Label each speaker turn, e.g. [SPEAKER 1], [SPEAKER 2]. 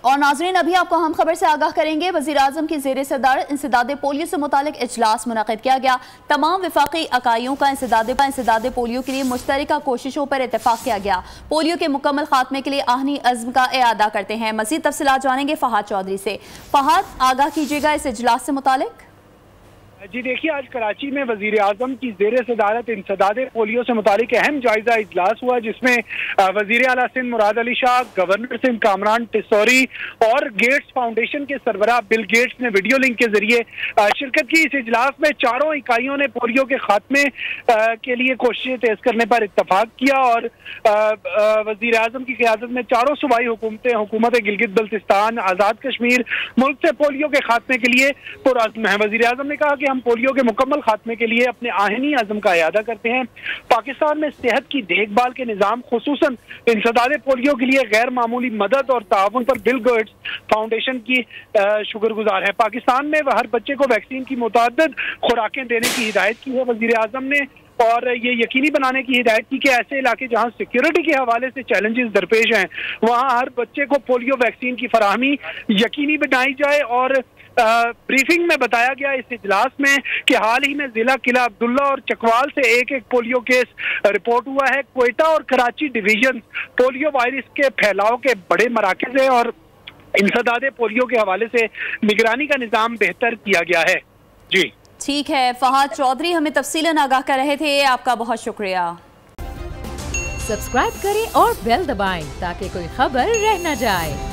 [SPEAKER 1] और नाज़रीन, अभी आपको हम खबर से आगाह करेंगे। वज़ीर-ए-आज़म की ज़ेर सदर इंसदाद पोलियो से मुतालिक इजलास मुनक़िद किया गया। तमाम वफाकी अकाइयों का इंसदाद पोलियो के लिए मुश्तरका कोशिशों पर इत्तेफाक किया गया। पोलियो के मुकम्मल खात्मे के लिए आहनी अज़्म का इआदा करते हैं। मज़ीद तफ़सीलात जानेंगे फ़हाद चौधरी से। फ़हाद, आगाह कीजिएगा इस इजलास से मुतालिक।
[SPEAKER 2] जी देखिए, आज कराची में वज़ीर-ए-आज़म की ज़ेर सदारत इंसदाद पोलियो से मुतालिक अहम जायजा इजलास हुआ, जिसमें वज़ीर आला सिंध मुराद अली शाह, गवर्नर सिंध कामरान टिसौरी और गेट्स फाउंडेशन के सरबराह बिल गेट्स ने वीडियो लिंक के जरिए शिरकत की। इस इजलास में चारों इकाइयों ने पोलियो के खात्मे के लिए कोशिशें तेज करने पर इत्तफाक किया और वज़ीर-ए-आज़म की क़यादत में चारों सूबाई हुकूमतें, हुकूमत गिलगित बल्तिस्तान, आज़ाद कश्मीर मुल्क से पोलियो के खात्मे के लिए पुरअज़्म है। वज़ीर-ए-आज़म ने कहा कि हम पोलियो के मुकम्मल खात्मे के लिए अपने आहनी अज़्म का इआदा करते हैं। पाकिस्तान में सेहत की देखभाल के निज़ाम, खुसूसन इंसदाद पोलियो के लिए गैर मामूली मदद और ताउन पर बिल गेट्स फाउंडेशन की शुक्रगुजार है। पाकिस्तान में हर बच्चे को वैक्सीन की मुतअद्दिद खुराकें देने की हिदायत की है वज़ीर-ए-आज़म ने, और ये यकीनी बनाने की हिदायत की कि ऐसे इलाके जहाँ सिक्योरिटी के हवाले से चैलेंजेस दरपेश हैं, वहाँ हर बच्चे को पोलियो वैक्सीन की फराहमी यकीनी बनाई जाए। और ब्रीफिंग में बताया गया इस इजलास में कि हाल ही में जिला किला अब्दुल्ला और चकवाल से एक पोलियो केस रिपोर्ट हुआ है। क्वेटा और कराची डिवीजन पोलियो वायरस के फैलाव के बड़े मराकज़ हैं और इंसदाद पोलियो के हवाले से निगरानी का निज़ाम बेहतर किया गया है। जी
[SPEAKER 1] ठीक है, फ़हाद चौधरी हमें तफसीलन आगाह कर रहे थे, आपका बहुत शुक्रिया।
[SPEAKER 3] सब्सक्राइब करें और बेल दबाएं ताकि कोई खबर रह न जाए।